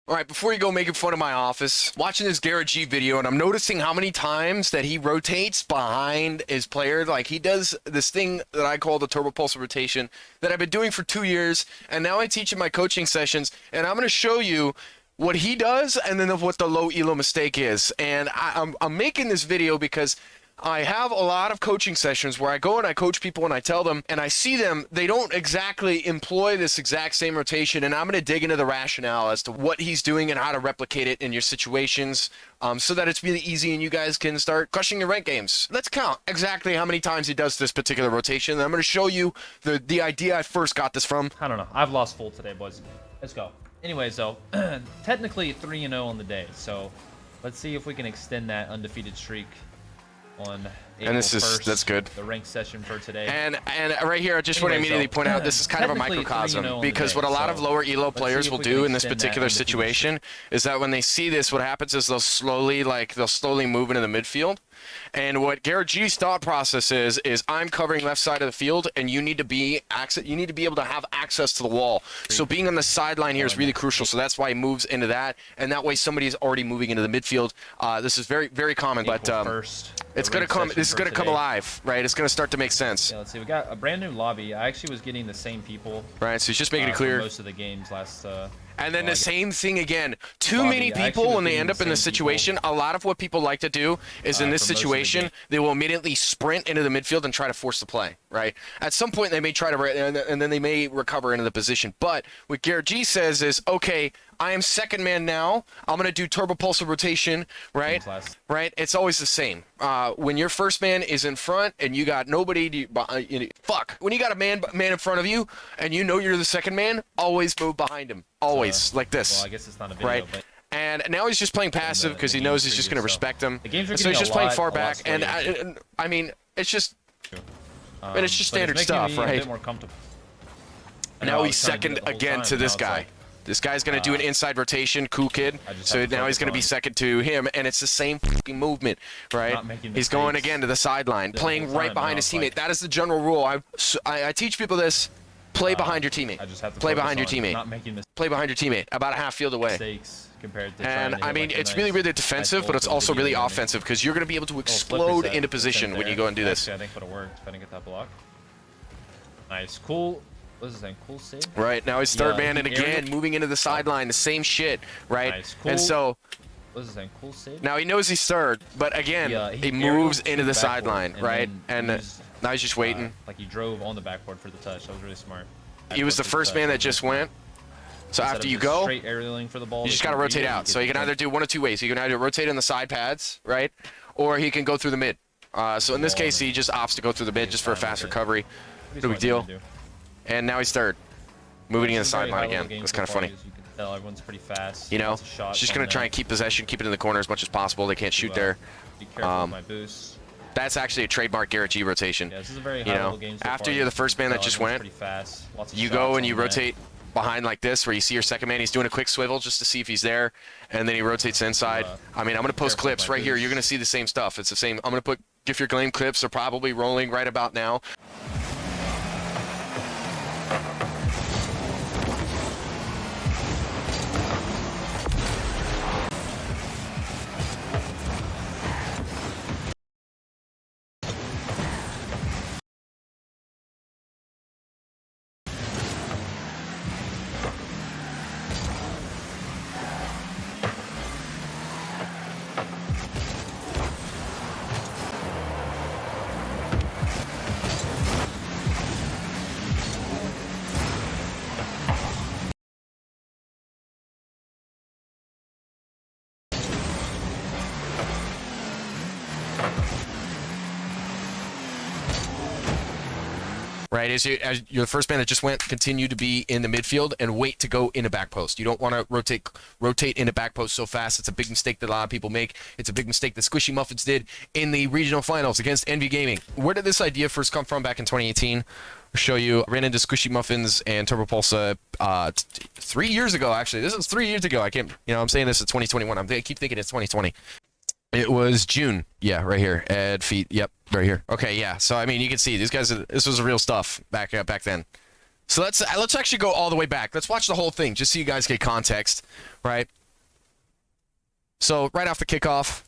All right, before you go making fun of my office, watching this GarrettG video, and I'm noticing how many times that he rotates behind his player. Like, he does this thing that I call the turbo pulse rotation that I've been doing for 2 years, and now I teach in my coaching sessions, and I'm going to show you what he does and then what the low elo mistake is. And I'm making this video because I have a lot of coaching sessions where I go and I coach people and I tell them and I see them, they don't exactly employ this exact same rotation, and I'm going to dig into the rationale as to what he's doing and how to replicate it in your situations so that it's really easy and you guys can start crushing your rank games. Let's count exactly how many times he does this particular rotation, and I'm going to show you the idea I first got this from. I don't know. I've lost full today, boys. Let's go. Anyways, though, technically 3-0 on the day, so let's see if we can extend that undefeated streak on April 1st, that's good. The ranked session for today. And right here, I just want to immediately point out this is kind of a microcosm, because what a lot of lower elo players will do in this particular situation is that when they see this, what happens is they'll slowly move into the midfield. And what GarrettG's thought process is I'm covering left side of the field, and you need to be able to have access to the wall. So being on the sideline here is really crucial. So that's why he moves into that, and that way somebody is already moving into the midfield. This is very, very common, but it's gonna come. This is gonna come alive, right? It's gonna start to make sense. Yeah, let's see. We got a brand new lobby. I actually was getting the same people. Right. So he's just making it clear. Most of the games last. And then the same thing again. Too many people, when they end up in this situation, a lot of what people like to do is in this situation, they will immediately sprint into the midfield and try to force the play, right? At some point, they may try to, and then they may recover into the position. But what GarrettG says is, okay, I am second man now. I'm going to do turbo pulse rotation, right? Right? It's always the same. When your first man is in front and you got nobody, when you got a man in front of you and you know you're the second man, always move behind him. Always, like this. Well, I guess it's not a video, right? But and now he's just playing passive because he knows he's just going to respect him. The games are so he's just playing far back, and and I mean, it's just, it's just standard stuff, right? A bit more comfortable. Now he's second again to this guy. This guy's going to do an inside rotation, cool kid. So now he's going to be second to him, and it's the same fucking movement, right? He's going again to the sideline, playing right behind his teammate. That is the general rule. I teach people this. Play behind your teammate. Play behind your teammate. Play behind your teammate, about a half field away. And I mean, it's really, really defensive, but it's also really offensive because you're going to be able to explode into position when you go and do this. I think it would have worked if I didn't get that block. Nice, cool. What is his name? Cool save. Right now he's third man, and again moving into the sideline, the same shit, right? Nice, cool. And so. What is his name? Cool save. Now he knows he's third, but again, he moves into the sideline, right? And now he's just waiting. Like he drove on the backboard for the touch. That was really smart. He was the first man that just went. So after you go, straight aerialing for the ball, you just got to rotate out. So he can either do one of two ways. He can either rotate on the side pads, right? Or he can go through the mid. So in this case, he just opts to go through the mid just for a fast recovery. No big deal. And now he's third. Moving in the sideline again. That's kind of funny. You can tell everyone's pretty fast. You know, he's just going to try and keep possession, keep it in the corner as much as possible. They can't shoot there. Be careful with my boost. That's actually a trademark GarrettG rotation. Yeah, this is a very high-level game so after you're the first man that just went, you go and you rotate behind like this, where you see your second man. He's doing a quick swivel just to see if he's there, and then he rotates inside. I mean, I'm going to post clips right here. You're going to see the same stuff. It's the same. I'm going to put Gift Your Claim clips are probably rolling right about now. Right, as you're the first man that just went, continue to be in the midfield and wait to go into back post. You don't want to rotate into back post so fast. It's a big mistake that a lot of people make. It's a big mistake that Squishy Muffins did in the regional finals against Envy Gaming. Where did this idea first come from? Back in 2018. I'll show you. I ran into Squishy Muffins and Turbo Pulse 3 years ago, actually. This is 3 years ago. I can't, I'm saying this in 2021. I keep thinking it's 2020. It was June. Yeah, right here. Ed feet. Yep, right here. Okay, yeah. So I mean, you can see these guys. This was real stuff back then. So let's actually go all the way back. Let's watch the whole thing just so you guys get context, right? So right off the kickoff,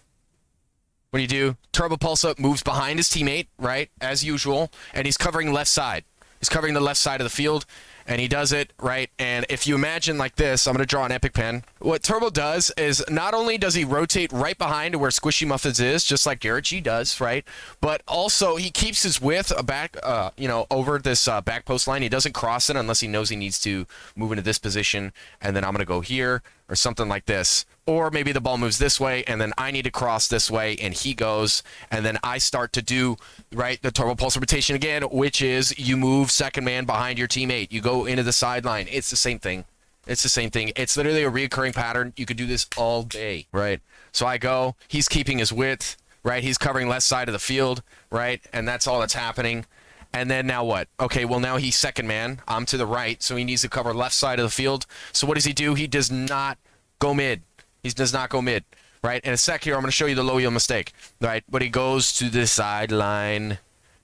what do you do? Turbo Pulse Up moves behind his teammate, right, as usual, and he's covering left side. He's covering the left side of the field, and he does it, right? And if you imagine like this, I'm going to draw an epic pen. What Turbo does is not only does he rotate right behind where Squishy Muffins is, just like GarrettG does, right? But also he keeps his width back, over this back post line. He doesn't cross it unless he knows he needs to move into this position, and then I'm going to go here or something like this. Or maybe the ball moves this way, and then I need to cross this way, and he goes, and then I start to do, right, the turbo pulse rotation again, which is you move second man behind your teammate. You go into the sideline. It's the same thing. It's the same thing. It's literally a recurring pattern. You could do this all day, right? So I go, he's keeping his width, right? He's covering left side of the field, right? And that's all that's happening. And then now what? Okay, well now he's second man. I'm to the right, so he needs to cover left side of the field. So what does he do? He does not go mid. He does not go mid, right? In a sec here, I'm going to show you the low yield mistake, right? But he goes to the sideline,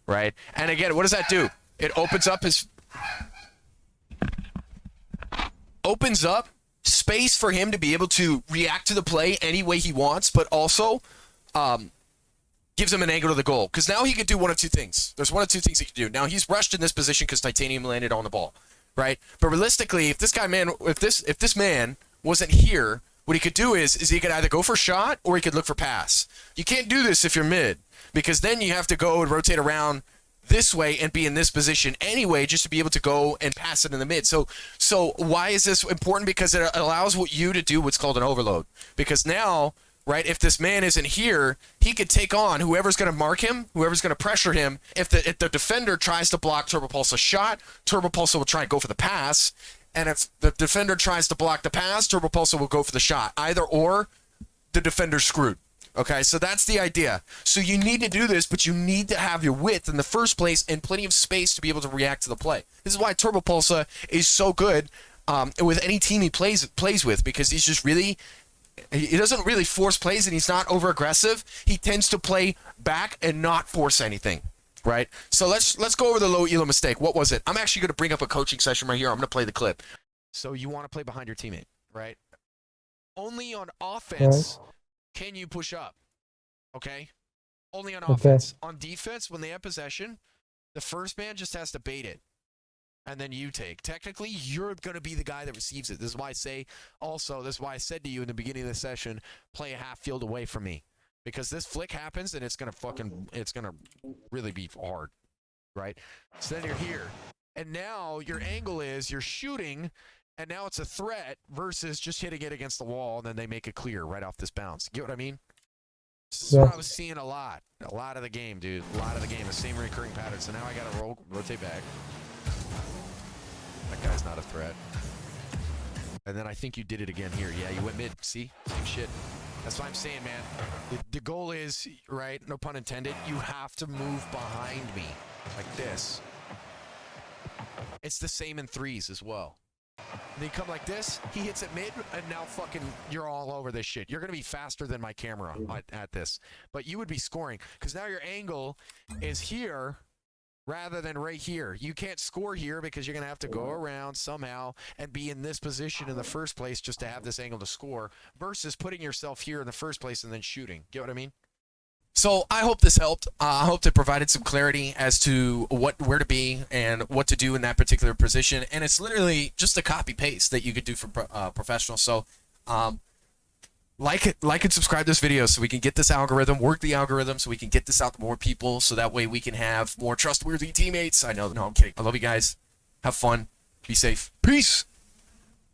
right? And again, what does that do? It opens up space for him to be able to react to the play any way he wants, but also gives him an angle to the goal. Because now he could do one of two things. There's one of two things he can do. Now he's rushed in this position because Titanium landed on the ball, right? But realistically, if this man wasn't here, what he could do is he could either go for shot or he could look for pass. You can't do this if you're mid, because then you have to go and rotate around this way and be in this position anyway just to be able to go and pass it in the mid. So why is this important? Because it allows you to do what's called an overload. Because now, right, if this man isn't here, he could take on whoever's going to mark him, whoever's going to pressure him. If the defender tries to block Turbo Pulse a shot, Turbo Pulse will try and go for the pass. And if the defender tries to block the pass, Turbo Pulse will go for the shot. Either or, the defender's screwed. Okay, so that's the idea. So you need to do this, but you need to have your width in the first place and plenty of space to be able to react to the play. This is why Turbo Pulsa is so good with any team he plays with, because he's just really, he doesn't really force plays and he's not over aggressive. He tends to play back and not force anything. Right, so let's go over the low elo mistake. What was it? I'm actually going to bring up a coaching session right here. I'm going to play the clip. So you want to play behind your teammate, right? Only on offense can you push up, okay? Only on offense. On defense, when they have possession, the first man just has to bait it, and then you take. Technically, you're going to be the guy that receives it. This is why I say, also, this is why I said to you in the beginning of the session, play a half field away from me. Because this flick happens and it's gonna really be hard, right? So then you're here, and now your angle is you're shooting, and now it's a threat versus just hitting it against the wall, and then they make it clear right off this bounce. Get what I mean? This is what I was seeing a lot of the game, dude. A lot of the game, the same recurring pattern. So now I gotta rotate back. That guy's not a threat. And then I think you did it again here. Yeah, you went mid. See? Same shit. That's what I'm saying, man. The goal is, right, no pun intended, you have to move behind me like this. It's the same in threes as well. They come like this, he hits it mid, and now fucking you're all over this shit. You're going to be faster than my camera at this. But you would be scoring, because now your angle is here rather than right here. You can't score here because you're going to have to go around somehow and be in this position in the first place just to have this angle to score, versus putting yourself here in the first place and then shooting. Get what I mean? So I hope this helped. I hope it provided some clarity as to where to be and what to do in that particular position. And it's literally just a copy paste that you could do for professionals. So like and subscribe to this video so we can get this algorithm, work the algorithm so we can get this out to more people, so that way we can have more trustworthy teammates. No, I'm kidding. I love you guys. Have fun. Be safe. Peace.